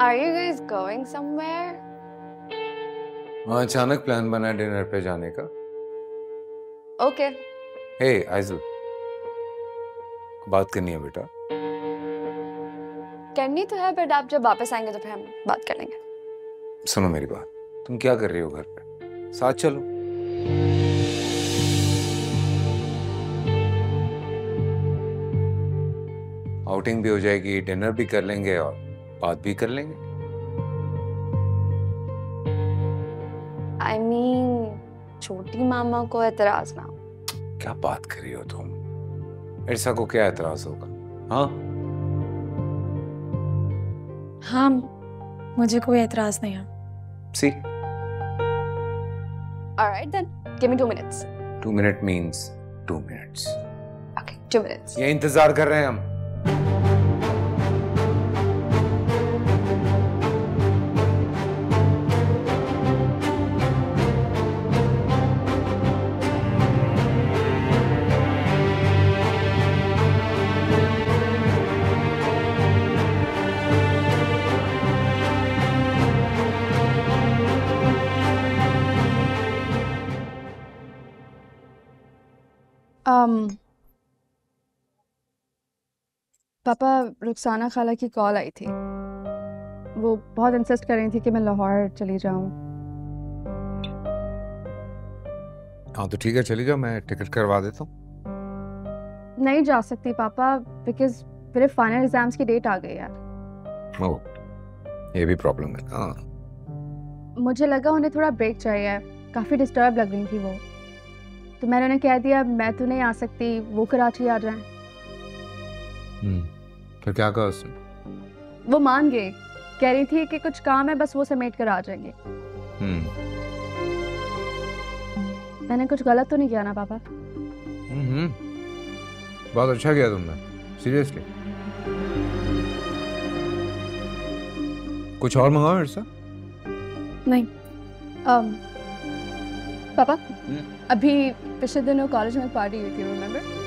Are you guys going somewhere? वहाँ अचानक plan बना डिनर पे जाने का। Okay. हे आइज़ल, बात करनी है बेटा। करनी तो है, बट आप जब वापस आएंगे तो फिर हम बात कर लेंगे। सुनो मेरी बात, तुम क्या कर रही हो घर पे? साथ चलो। आउटिंग भी हो जाएगी, डिनर भी कर लेंगे और बात भी कर लेंगे। I mean, छोटी मामा को एतराज ना। क्या बात कर रही हो तुम? ऐसा को क्या एतराज होगा? हाँ? हाँ, मुझे कोई एतराज नहीं है। See? Alright then, give me 2 minutes. 2 minute means 2 minutes. Okay, 2 minutes. ये इंतजार कर रहे हैं हम। पापा, रुखसाना खाला की कॉल आई थी। वो बहुत इंसिस्ट कर रही थी कि मैं लाहौर चली जाऊं। हाँ तो ठीक है, चली जाओ, मैं टिकट करवा देता हूँ। नहीं जा सकती पापा, बिकॉज मेरे फाइनल एग्जाम्स की डेट आ गई यार। ओह, ये भी प्रॉब्लम है। हाँ, मुझे लगा उन्हें थोड़ा ब्रेक चाहिए, काफ़ी डिस्टर्ब लग रही थी वो, तो मैंने उन्हें कह दिया मैं तो नहीं आ सकती, वो कराची आ जाएं। फिर क्या कहा उसने? वो मान गए, कह रही थी कि कुछ काम है, बस वो समेट कर आ जाएंगे। मैंने कुछ गलत तो नहीं किया ना पापा? बहुत अच्छा किया तुमने, सीरियसली। कुछ और मंगाओ मेरे से? नहीं। पापा, अभी पिछले दिनों कॉलेज में पार्टी हुई थी, रिमेम्बर?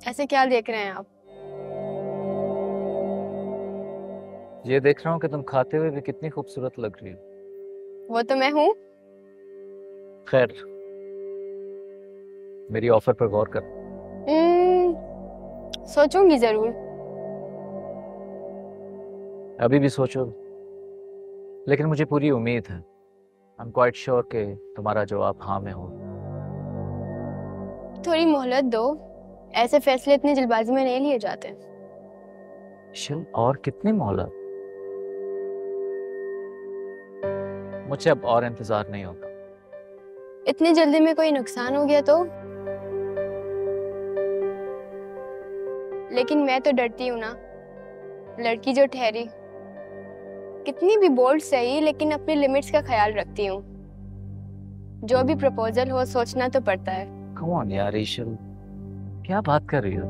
ऐसे क्या देख रहे हैं आप? ये देख रहा हूँ कि तुम खाते हुए भी कितनी खूबसूरत लग रही हो। वो तो मैं हूँ। खैर, मेरी ऑफर पर गौर कर। सोचूंगी जरूर। अभी भी सोचो, लेकिन मुझे पूरी उम्मीद है, आई एम क्वाइट श्योर कि तुम्हारा जवाब हाँ में हो। थोड़ी मोहलत दो, ऐसे फैसले इतनी जल्दबाजी में नहीं लिए जाते। शिल, और कितनी मोहलत? मुझे अब और इंतजार नहीं होगा। इतनी जल्दी में कोई नुकसान हो गया तो? लेकिन मैं तो डरती हूँ ना, लड़की जो ठहरी, कितनी भी बोल्ड सही, लेकिन अपनी लिमिट्स का ख्याल रखती हूँ। जो भी प्रपोजल हो सोचना तो पड़ता है। कम ऑन यार ईशल, क्या बात कर रही हो?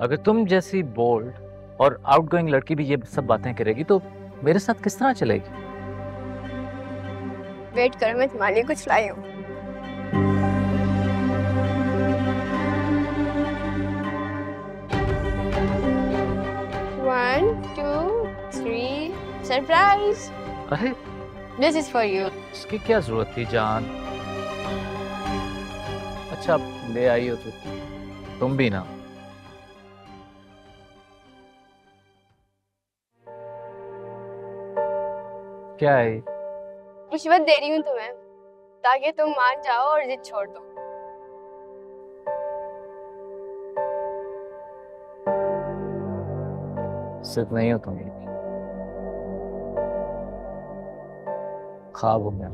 अगर तुम जैसी बोल्ड और आउटगोइंग लड़की भी ये सब बातें करेगी तो मेरे साथ किस तरह चलेगी? वेट करो, मैं तुम्हारे लिए कुछ लाई हूँ। One, two, three, surprise! अरे, This is for you. इसकी क्या जरूरत थी जान? अच्छा, ले आई हो तो तुम भी ना। क्या है? रिश्वत दे रही हूँ तुम्हें, ताकि तुम मान जाओ और जिद छोड़ दो। सिर्फ नहीं हो तुम। ख्वाब हूं मैं,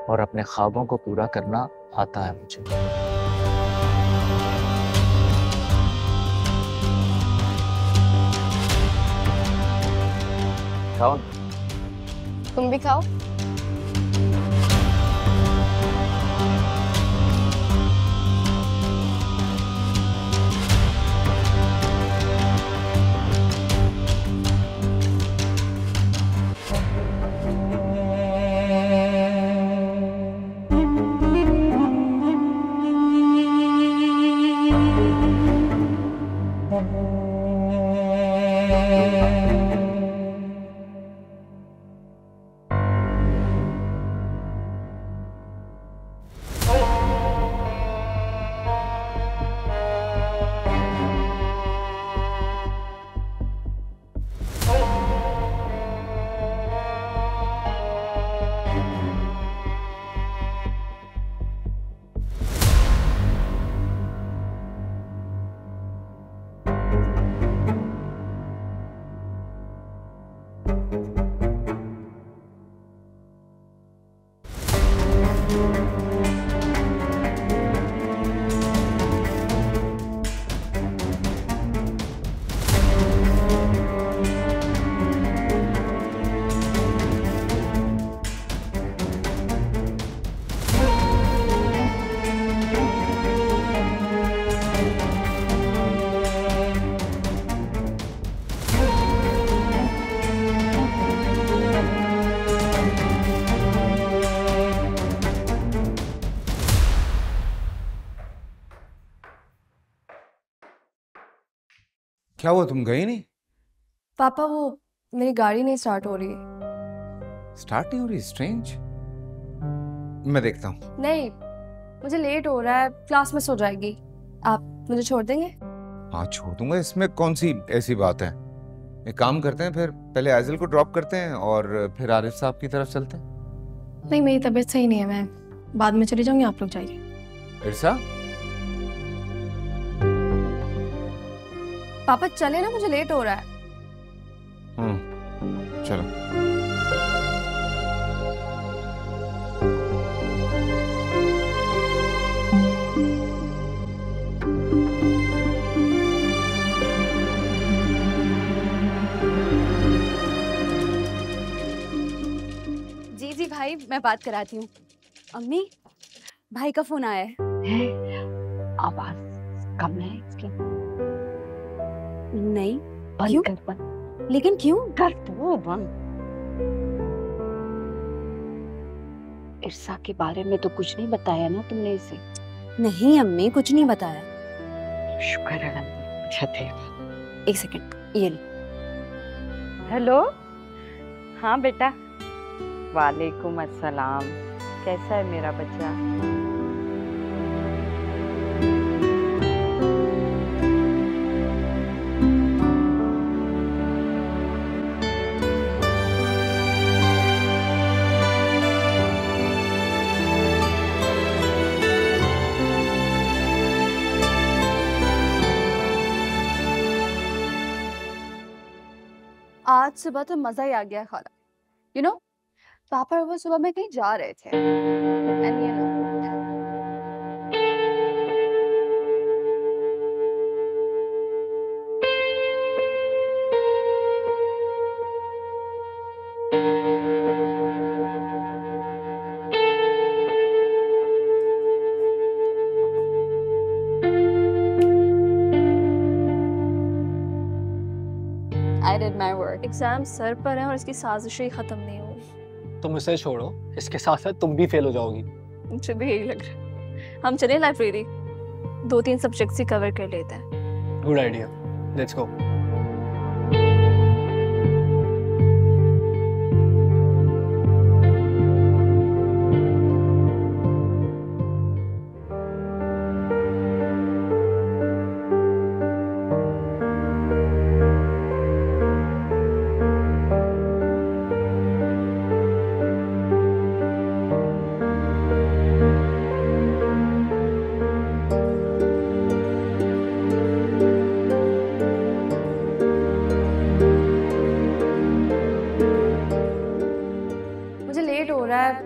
और अपने ख्वाबों को पूरा करना आता है मुझे। खाओ ना। तुम भी खाओ। क्या हुआ, तुम गई नहीं? पापा वो मेरी गाड़ी नहीं स्टार्ट हो रही। स्टार्ट नहीं हो रही? स्ट्रेंज। मैं देखता हूँ। नहीं, मुझे लेट हो रहा है, क्लास मिस हो जाएगी। आप मुझे छोड़ देंगे? हाँ छोड़ दूंगा, इसमें कौन सी ऐसी बात है। एक काम करते हैं, फिर पहले आइजल को ड्रॉप करते हैं और फिर आरिफ साहब की तरफ चलते हैं। नहीं, मेरी तबीयत सही नहीं है, मैं बाद में चली जाऊंगी, आप लोग जाइए। इरसा, पापा चले ना, मुझे लेट हो रहा है। चलो। जी भाई, मैं बात कराती हूँ। अम्मी, भाई का फोन आया है। आवाज कम है इसकी। नहीं, बंद कर, बंद लेकिन क्यों? कर दो बंद। इरसा के बारे में तो कुछ नहीं बताया ना तुमने इसे? नहीं अम्मी, कुछ नहीं बताया। शुक्र है अच्छा थे। एक सेकंड, ये लो। हेलो, हाँ बेटा। वालेकुम अस्सलाम। कैसा है मेरा बच्चा? आज सुबह तो मजा ही आ गया खाला। यू नो, पापा और वो सुबह में कहीं जा रहे थे। And you know, I did my work. Exam sir पर है और इसकी साजिशें खत्म नहीं हुई। तुम इसे छोड़ो, इसके साथ साथ तुम भी फेल हो जाओगी। मुझे भी यही लग रहा है। हम चले लाइब्रेरी, 2-3 सब्जेक्ट्स ही कवर कर लेते हैं। Good idea, let's go.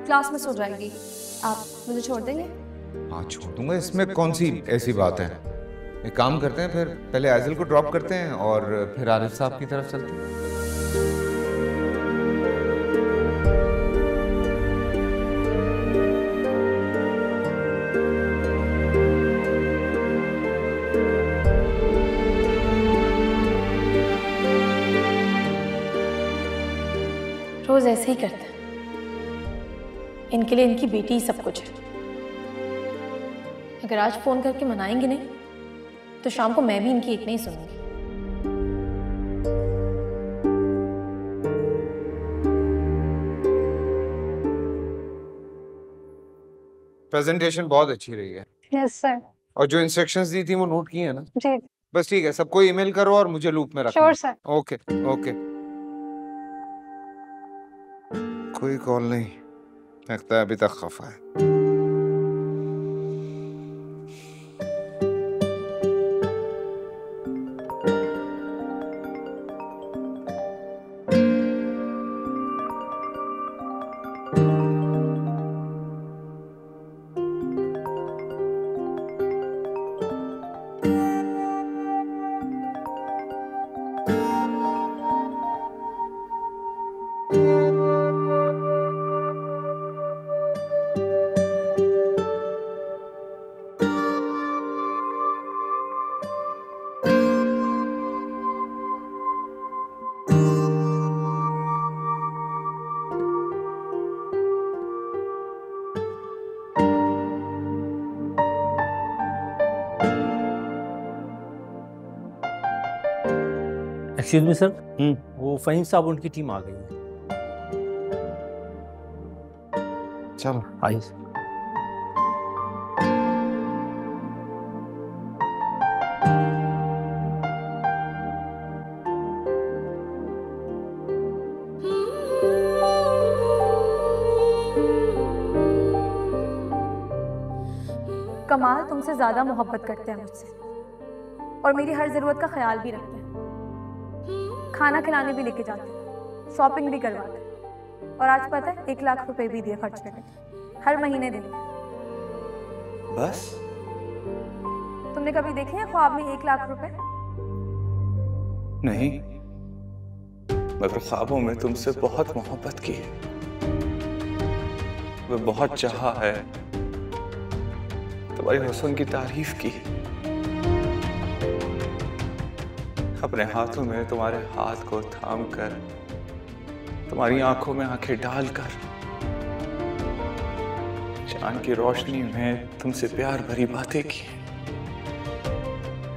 Class में सो जाएगी। आप मुझे छोड़ देंगे? हाँ छोड़ दूंगा, इसमें कौन सी ऐसी बात है। एक काम करते हैं, फिर पहले आइजल को ड्रॉप करते हैं और फिर आरिफ साहब की तरफ चलते हैं। रोज ऐसे ही करते हैं। इनके लिए इनकी बेटी ही सब कुछ है। अगर आज फोन करके मनाएंगे नहीं तो शाम को मैं भी इनकी एक नहीं सुनूंगी। प्रेजेंटेशन बहुत अच्छी रही है। Yes sir. और जो इंस्ट्रक्शंस दी थी वो नोट की है ना? जी। बस ठीक है, सबको ईमेल करो और मुझे लूप में रखो। Sure sir. Okay okay. कोई कॉल नहीं, लगता है अभी तक खफा है। एक्सक्यूज मी सर, वो फहीम साहब उनकी टीम आ गई है। चलो आइए। कमाल तुमसे ज्यादा मोहब्बत करते हैं मुझसे और मेरी हर जरूरत का ख्याल भी रखते हैं। खाना खिलाने भी लेके जाते हैं, शॉपिंग भी करवाते हैं और आज पता है 1 लाख रुपए भी दिए खर्च करने के, हर महीने देंगे। बस तुमने कभी देखे हैं ख्वाब में 1 लाख रुपए? नहीं, मगर ख्वाबों में तुमसे बहुत मोहब्बत की है, वो बहुत चाहा है, तुम्हारी हुस्न की तारीफ की है, अपने हाथों में तुम्हारे हाथ को थाम कर, तुम्हारी आंखों में आंखें डालकर, चांद की रोशनी में तुमसे प्यार भरी बातें की।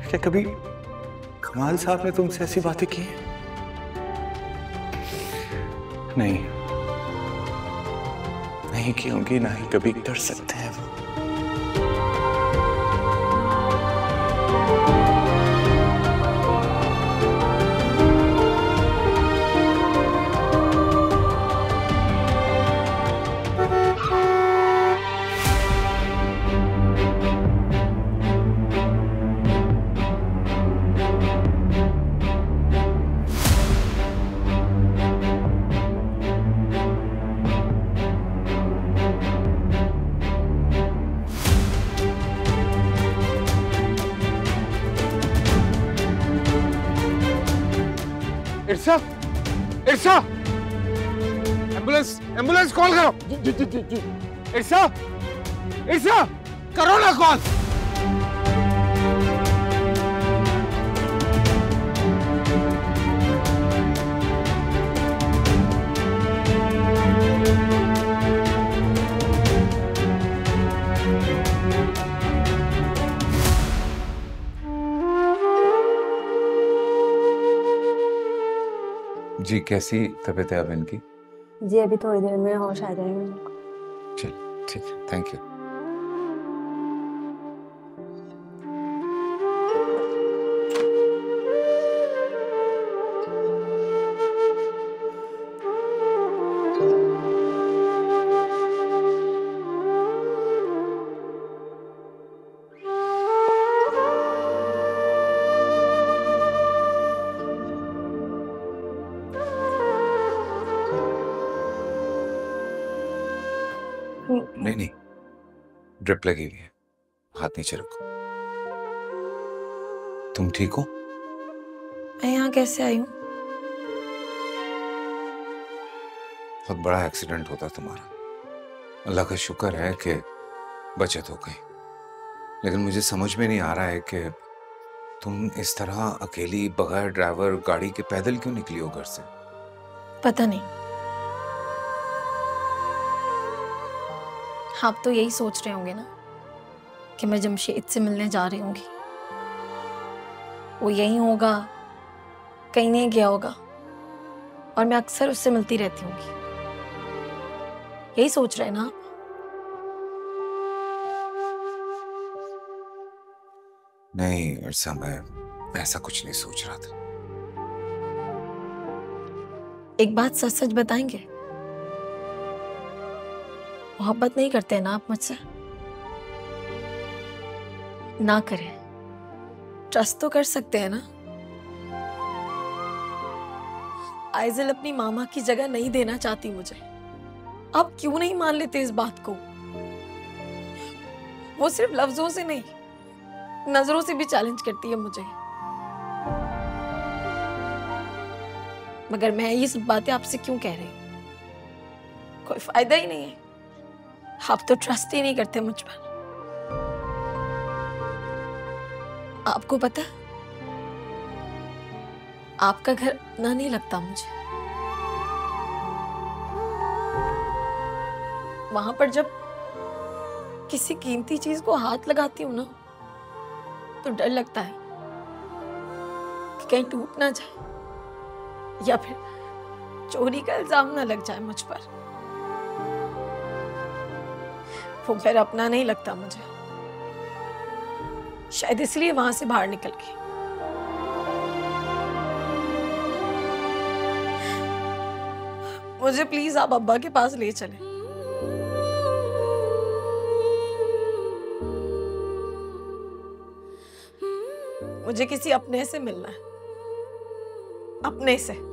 क्या कभी कमाल साहब ने तुमसे ऐसी बातें की? नहीं, नहीं की होंगी, ना ही कभी कर सकते हैं वो। इरसा, इरसा, एम्बुलेंस, एम्बुलेंस कॉल करो। जी जी जी जी। इरसा, इरसा, करो ना कॉल। जी कैसी तबीयत है अब इनकी? जी अभी थोड़ी देर में होश आ जाएंगे। चल ठीक है, थैंक यू। नहीं नहीं, ड्रिप लगी हुई है, हाथ नीचे रखो। तुम ठीक हो? मैं यहाँ कैसे आई हूँ? बहुत बड़ा एक्सीडेंट होता तुम्हारा, अल्लाह का शुक्र है कि बचत हो गई, लेकिन मुझे समझ में नहीं आ रहा है कि तुम इस तरह अकेली बगैर ड्राइवर गाड़ी के पैदल क्यों निकली हो घर से? पता नहीं, आप तो यही सोच रहे होंगे ना कि मैं जमशेद से मिलने जा रही होंगी। वो यही होगा, कहीं नहीं गया होगा, और मैं अक्सर उससे मिलती रहती होंगी। यही सोच रहे हैं ना आप? नहीं अर्सा, मैं ऐसा कुछ नहीं सोच रहा था। एक बात सच सच बताएंगे, मोहब्बत नहीं करते हैं ना आप मुझसे? ना करें, ट्रस्ट तो कर सकते हैं ना? आइज़ल अपनी मामा की जगह नहीं देना चाहती मुझे। आप क्यों नहीं मान लेते इस बात को? वो सिर्फ लफ्जों से नहीं, नजरों से भी चैलेंज करती है मुझे। मगर मैं ये सब बातें आपसे क्यों कह रही हूँ? कोई फायदा ही नहीं है, आप तो ट्रस्ट ही नहीं करते मुझ पर। आपको पता, आपका घर ना नहीं लगता मुझे। वहां पर जब किसी कीमती चीज को हाथ लगाती हूँ ना, तो डर लगता है कि कहीं टूट ना जाए या फिर चोरी का इल्जाम ना लग जाए मुझ पर। वो घर अपना नहीं लगता मुझे, शायद इसलिए वहां से बाहर निकल गई। मुझे प्लीज आप अब्बा के पास ले चलें। मुझे किसी अपने से मिलना है, अपने से।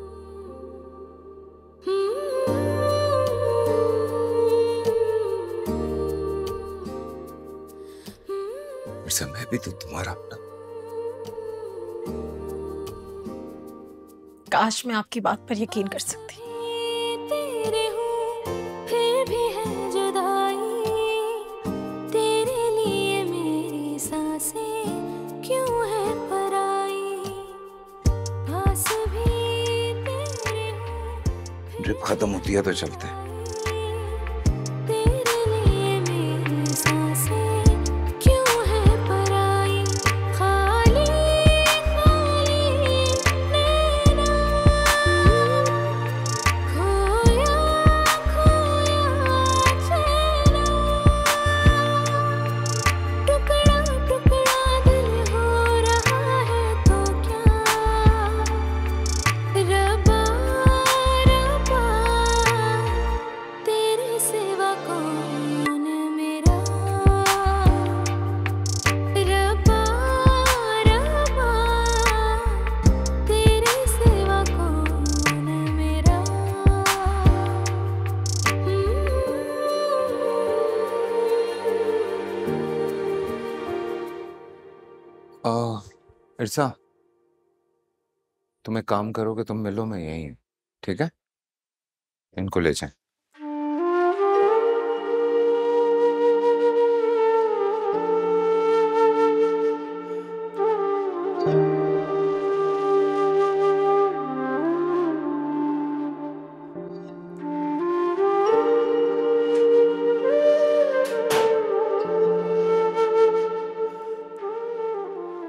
मैं भी तो तुम्हारा अपना। काश मैं आपकी बात पर यकीन कर सकती। ड्रिप खत्म होती है तो चलते हैं। इरसा, तुम एक काम करोगे, तुम मिलो, मैं यहीं हूं, ठीक है? इनको ले जाएं।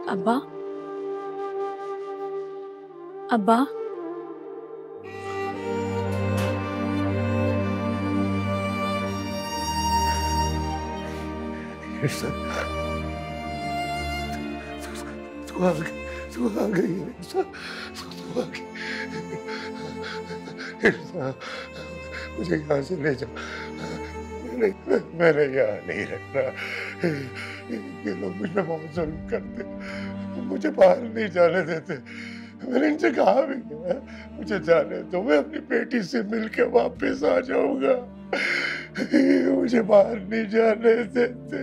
अब्बा, अब्बा, तू आ गई इरसा, तू आ गई। इरसा, मुझे यहाँ से ले जाओ, मैंने यहाँ नहीं रहना। ये लोग मुझे बहुत जुल्म करते, मुझे बाहर नहीं जाने देते। मैंने इनसे कहा भी है मुझे जाने दो, मैं अपनी बेटी से मिलके वापस आ जाऊंगा, मुझे बाहर नहीं जाने देते,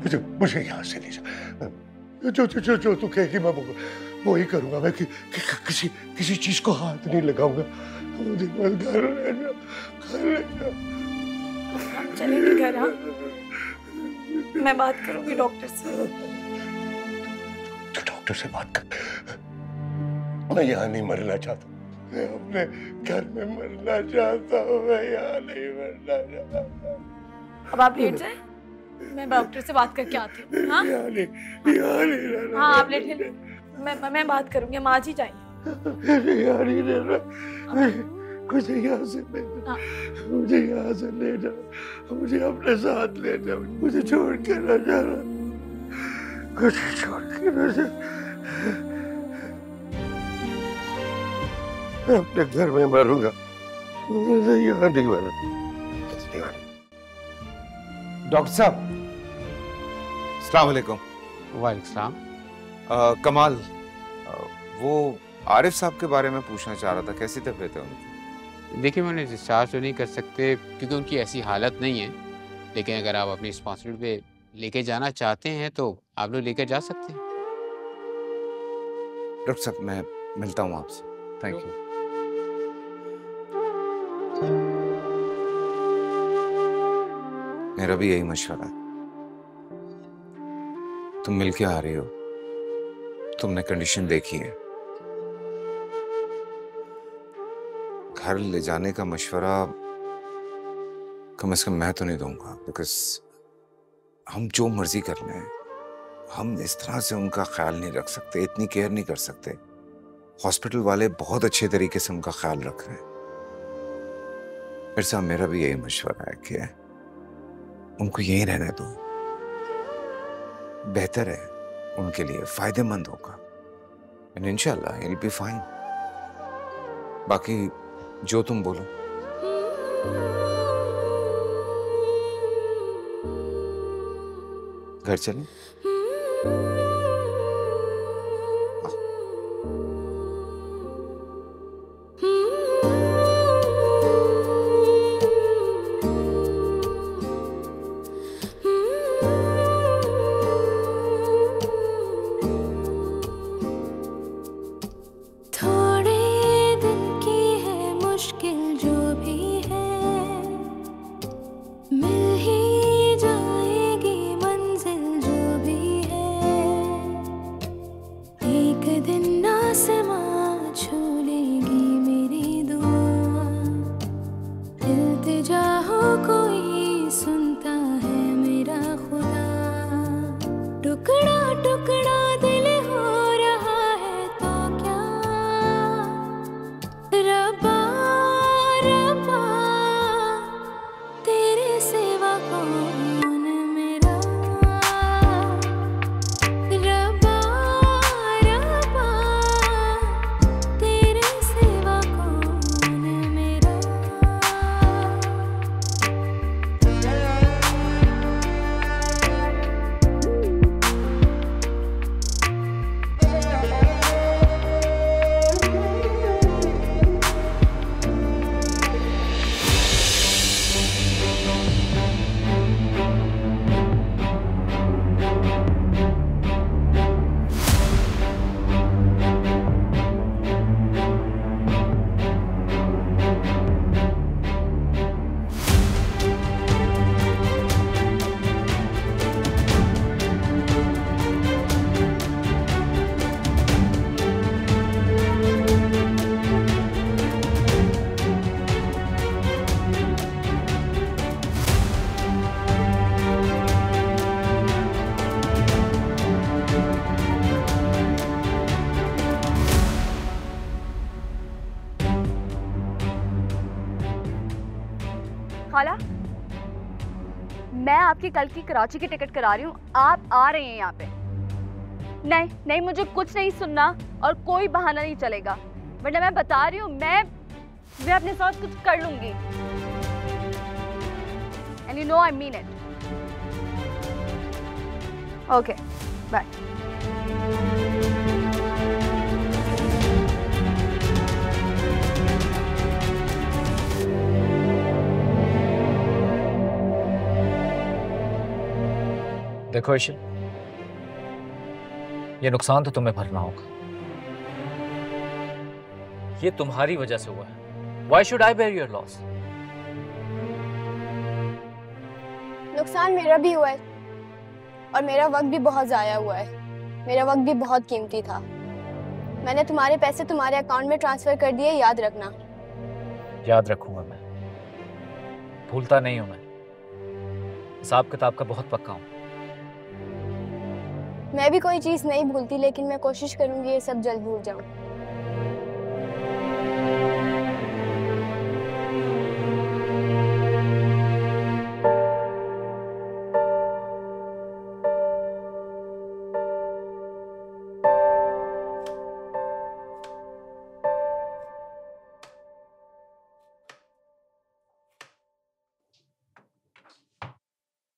मुझे मुझे यहाँ से ले जा, जो तू कहेगी मैं वो ही करूंगा, मैं किसी चीज को हाथ नहीं लगाऊंगा, मुझे बस घर ले जाओ, घर ले जाओ। चलेंगे घर? हाँ, मैं बात करूंगी डॉक्टर से। तो डॉक्टर से बात कर, मैं यहाँ नहीं मरना चाहता, मैं अपने घर में मरना चाहता हूँ, मैं यहाँ नहीं मरना चाहता। अब आप लेट जाए, मैं डॉक्टर से बात करके आती हूँ। हाँ यहाँ नहीं रहना। हाँ आप लेट, मैं बात करूंगी, हम आज ही जाएंगे। यहाँ नहीं रहना, मुझे यहाँ से ले जाओ, मुझे यहाँ से ले जाओ, मुझे अपने साथ ले जाओ, मुझे छोड़ के न जाना, मुझे छोड़ के न जाना, मैं अपने घर में मरूंगा, मुझे यहाँ नहीं मरना। डॉक्टर साहब, अस्सलाम वालेकुम। वालेकुम सलाम। कमाल, वो आरिफ साहब के बारे में पूछना चाह रहा था, कैसी तबीयत है उनकी? देखिए मैंने डिस्चार्ज तो नहीं कर सकते क्योंकि उनकी ऐसी हालत नहीं है, लेकिन अगर आप अपनी रिस्पॉन्सिबिलिटी पे लेके जाना चाहते हैं तो आप लोग लेकर जा सकते हैं। डॉक्टर साहब मैं मिलता हूँ आपसे, थैंक यू। मेरा भी यही मशवरा है, तुम मिलके आ रही हो, तुमने कंडीशन देखी है, घर ले जाने का मशवरा कम से कम मैं तो नहीं दूंगा, बिकॉज हम जो मर्जी कर लें, हम इस तरह से उनका ख्याल नहीं रख सकते, इतनी केयर नहीं कर सकते। हॉस्पिटल वाले बहुत अच्छे तरीके से उनका ख्याल रख रहे हैं। फिर साहब मेरा भी यही मशवरा है कि उनको यहीं रहने दो, बेहतर है उनके लिए, फायदेमंद होगा, एंड इंशाल्लाह he'll be fine। बाकी जो तुम बोलो। घर चलें? खाला, मैं आपकी कल की कराची की टिकट करा रही हूँ, आप आ रहे हैं यहाँ पे। नहीं नहीं, मुझे कुछ नहीं सुनना और कोई बहाना नहीं चलेगा, वरना मैं बता रही हूँ मैं अपने साथ कुछ कर लूंगी। And you know I mean it. Okay bye. देखो ईशा, ये नुकसान तो तुम्हें भरना होगा। ये तुम्हारी वजह से हुआ है। Why should I bear your loss? नुकसान मेरा भी हुआ है और मेरा वक्त भी बहुत ज़ाया हुआ है। मेरा वक्त भी बहुत कीमती था। मैंने तुम्हारे पैसे तुम्हारे अकाउंट में ट्रांसफ़र कर दिए, याद रखना। याद रखूंगा मैं, भूलता नहीं हूं मैं। हिसाब किताब का बहुत पक्का हूं। मैं भी कोई चीज़ नहीं भूलती, लेकिन मैं कोशिश करूंगी ये सब जल्द भूल जाऊं।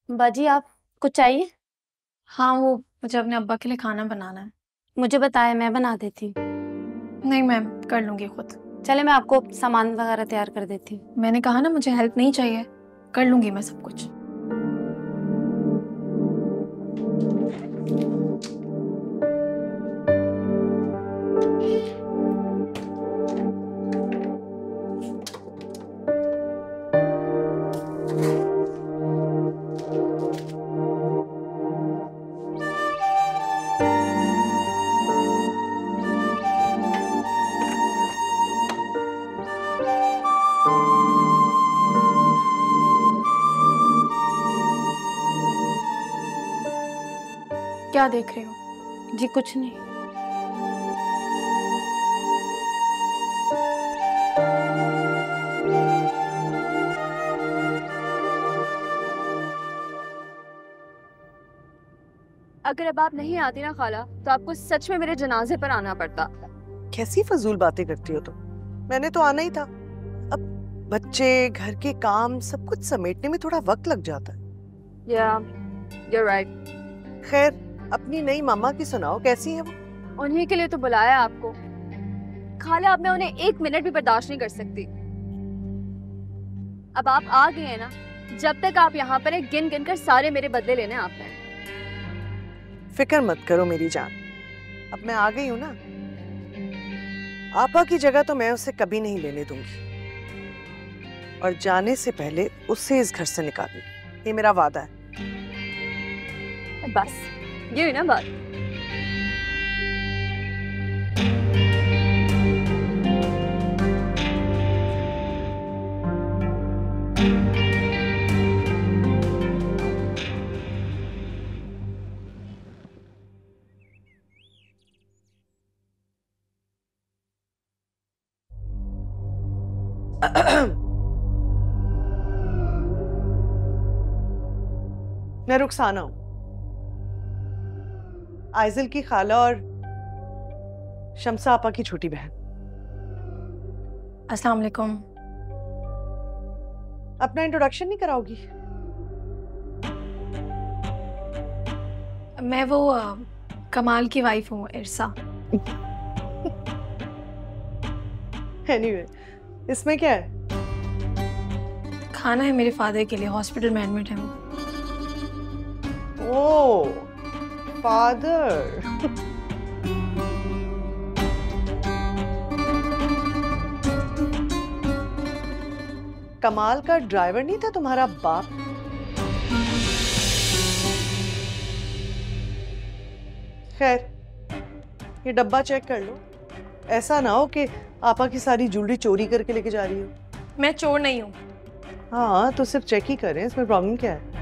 बाजी, आप कुछ चाहिए? हाँ, वो मुझे अपने अब्बा के लिए खाना बनाना है। मुझे बताया, मैं बना देती। नहीं, मैं कर लूँगी खुद। चले, मैं आपको सामान वगैरह तैयार कर देती हूँ। मैंने कहा ना, मुझे हेल्प नहीं चाहिए, कर लूँगी मैं सब कुछ। क्या देख रहे हो? जी कुछ नहीं। अगर अब आप नहीं आती ना खाला, तो आपको सच में मेरे जनाजे पर आना पड़ता। कैसी फजूल बातें करती हो तुम? मैंने तो आना ही था। अब बच्चे, घर के काम, सब कुछ समेटने में थोड़ा वक्त लग जाता है। you're right. खैर, अपनी नई मामा की सुनाओ, कैसी है वो? उन्हीं के लिए तो बुलाया आपको। खाला, अब मैं उन्हें 1 मिनट भी बर्दाश्त नहीं कर सकती। अब आप आ गए हैं ना, जब तक आप यहाँ पर हैं, गिन गिन कर सारे मेरे बदले लेने आपने। फिक्र मत करो मेरी जान, अब मैं आ गई हूँ ना। आपा की जगह तो मैं उसे कभी नहीं लेने दूंगी, और जाने से पहले उसे इस घर से निकालूंगी। ये मेरा वादा है। बस ये हुई ना बात। मैं रुखसाना हूं, आइजल की खाला और शम्सा आपा की छोटी बहन। अस्सलाम वालेकुम। अपना इंट्रोडक्शन नहीं कराओगी? मैं वो कमाल की वाइफ हूँ, इरसा। एनीवे, इसमें क्या है? खाना है मेरे फादर के लिए, हॉस्पिटल में एडमिट है वो। ओह, फादर। कमाल का ड्राइवर नहीं था तुम्हारा बाप? खैर, ये डब्बा चेक कर लो, ऐसा ना हो कि आपा की सारी ज्वेलरी चोरी करके लेके जा रही हो। मैं चोर नहीं हूँ। हाँ, तो सिर्फ चेक ही करें, इसमें प्रॉब्लम क्या है?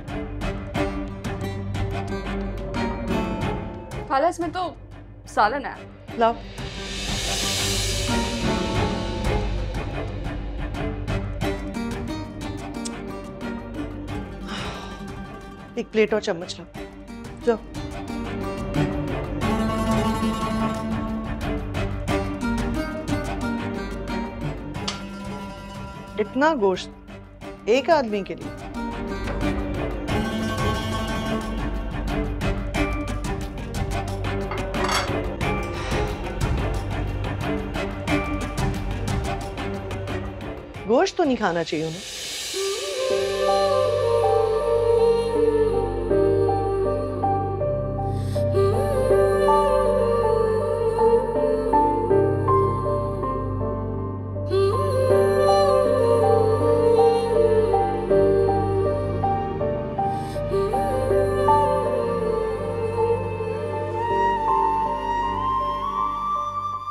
खाला, इसमें तो सालन है। लाओ। एक प्लेट और चम्मच लाओ, जाओ। इतना गोश्त एक आदमी के लिए? गोश्त तो नहीं खाना चाहिए उन्हें।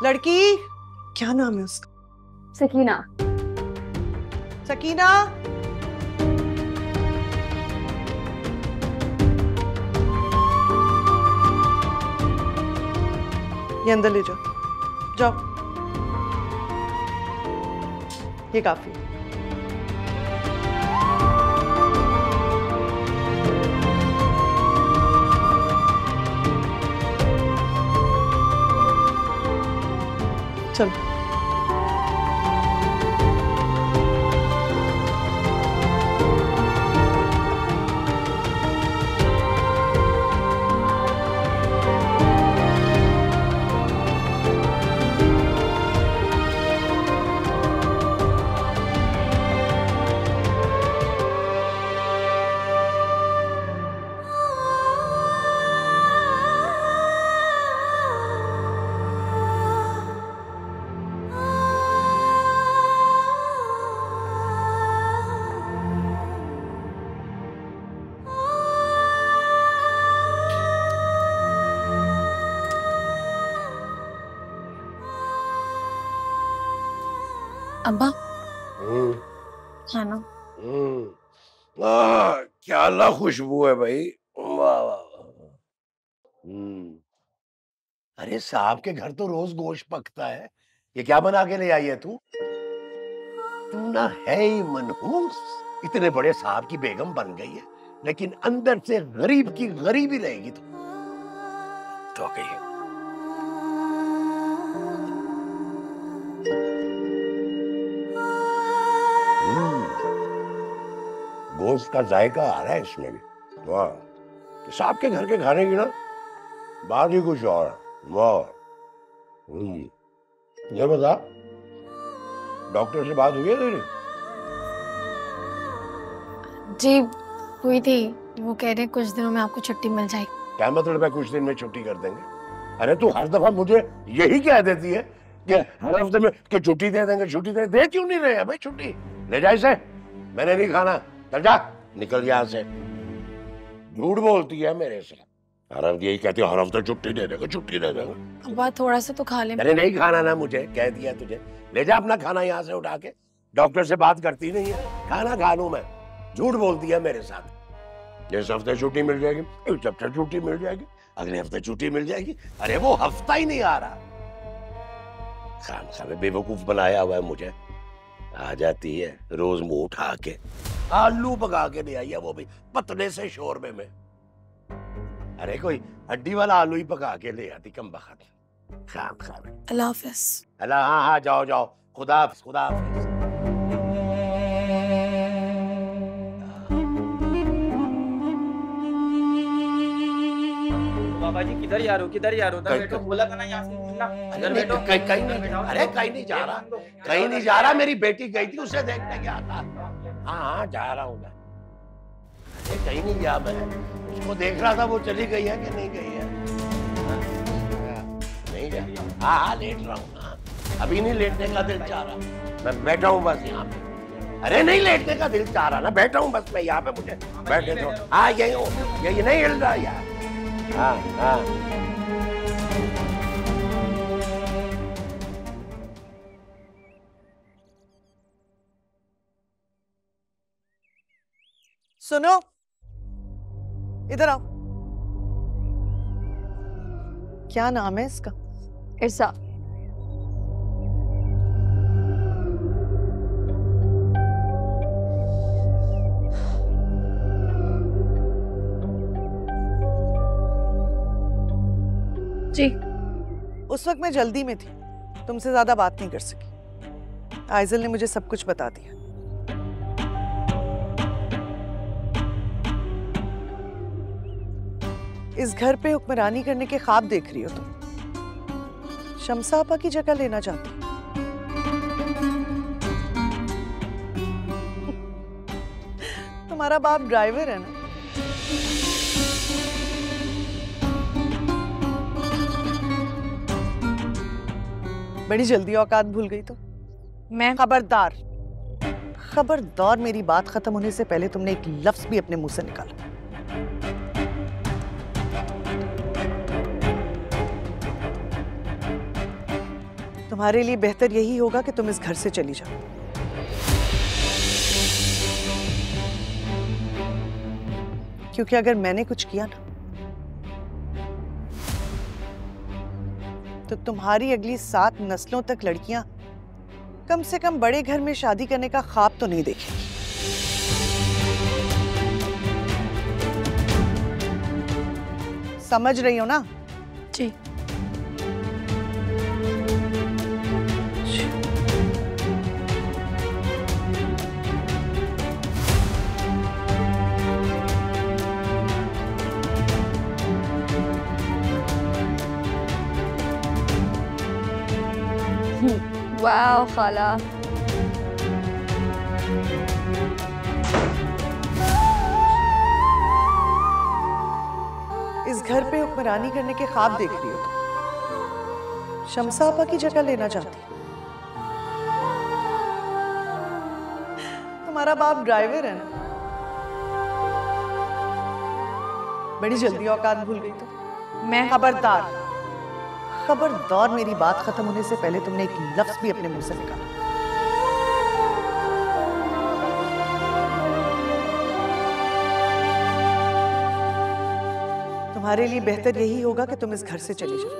लड़की, क्या नाम है उसका? सकीना। सकीना, ये अंदर ले जाओ, जाओ, ये काफी है। चलो। अब्बा खाना। क्या अल्लाह खुशबू है भाई, वाह वाह। अरे साहब के घर तो रोज गोश्त पकता है, ये क्या बना के ले आई है तू? तू ना है ही मनहूस, इतने बड़े साहब की बेगम बन गई है, लेकिन अंदर से गरीब की गरीबी रहेगी तो गई है। गोश्त का जायका आ रहा है इसमें भी, वाह। तो साहब के घर के खाने की ना बात ही कुछ और है, वाह। ये बता, डॉक्टर से बात हुई है तेरी? जी हुई थी, वो कह रहे कुछ दिनों में आपको छुट्टी मिल जाएगी। क्या मतलब है कुछ दिन में छुट्टी कर देंगे? अरे तू हर दफा मुझे यही कह देती है कि हर हफ्ते में कि छुट्टी दे देंगे, छुट्टी दे क्यों नहीं रहे भाई छुट्टी? ले जा इसे, मैंने नहीं खाना, चल जा, निकल यहाँ से। झूठ बोलती है मेरे से, हर हफ्ते यही कहती है हर हफ्ते छुट्टी दे देगा, छुट्टी दे देगा। अब्बा थोड़ा सा तो खा ले। अरे नहीं खाना ना, मुझे कह दिया तुझे, ले जा अपना खाना यहाँ से उठा के। डॉक्टर से बात करती नहीं है, खाना खा लूं मैं। झूठ बोलती है मेरे साथ, इस हफ्ते छुट्टी मिल जाएगी, इस हफ्ते छुट्टी मिल जाएगी, अगले हफ्ते छुट्टी मिल जाएगी। अरे वो हफ्ता ही नहीं आ रहा, खामखा में बेवकूफ बनाया हुआ है मुझे। आ जाती है रोज मुंह उठा के, आलू पका के ले आई है, वो भी पतले से शोरबे में। अरे कोई हड्डी वाला आलू ही पका के ले आती, कम बखत। खामखा में। अल्लाह हाफिज। अल्लाह, हाँ हाँ जाओ जाओ, खुदा हाफिज, खुदा हाफिज। बाबा जी किधर जा रहे हो, किधर जा रहे हो? बैठो, बोला था ना यहाँ से निकलना। इधर बैठो। कहीं नहीं, अरे कहीं नहीं जा रहा, कहीं नहीं जा रहा। मेरी बेटी गई थी, उसे देखने गया था। हाँ हाँ जा रहा हूँ मैं। अरे कहीं नहीं गया मैं, उसको देख रहा था वो चली गई है कि नहीं गई है। नहीं गया, हाँ हाँ लेट रहा हूँ ना, अभी नहीं लेटने का दिल चाह रहा, मैं बैठा हूँ बस यहाँ पे। अरे नहीं लेटने का दिल चाह रहा ना, बैठा हूँ बस मैं यहाँ पे, मुझे बैठे दो। हाँ यही हूँ, यही नहीं हिल रहा यार। हाँ हाँ सुनो, इधर आओ। क्या नाम है इसका? इरसा। जी। उस वक्त मैं जल्दी में थी, तुमसे ज्यादा बात नहीं कर सकी। आइजल ने मुझे सब कुछ बता दिया। इस घर पे हुक्मरानी करने के ख्वाब देख रही हो तुम। शमसा आपा की जगह लेना चाहती हो। तुम्हारा बाप ड्राइवर है ना? बड़ी जल्दी औकात भूल गई तो। मैं खबरदार, खबरदार, मेरी बात खत्म होने से पहले तुमने एक लफ्ज भी अपने मुंह से निकाला। तुम्हारे लिए बेहतर यही होगा कि तुम इस घर से चली जाओ। क्योंकि अगर मैंने कुछ किया ना तो तुम्हारी अगली 7 नस्लों तक लड़कियां कम से कम बड़े घर में शादी करने का ख्वाब तो नहीं देखेंगी। समझ रही हो ना? जी। वाह खाला, इस घर पे हुक्मरानी करने के ख्वाब देख रही हो तुम। शमसा आपा की जगह लेना चाहती हो। तुम्हारा बाप ड्राइवर है ना? बड़ी जल्दी औकात भूल गई तुम। मैं खबरदार, खबरदार मेरी बात खत्म होने से पहले तुमने एक लफ्ज भी अपने मुंह से निकाला। तुम्हारे लिए बेहतर यही होगा कि तुम इस घर से चले जाओ।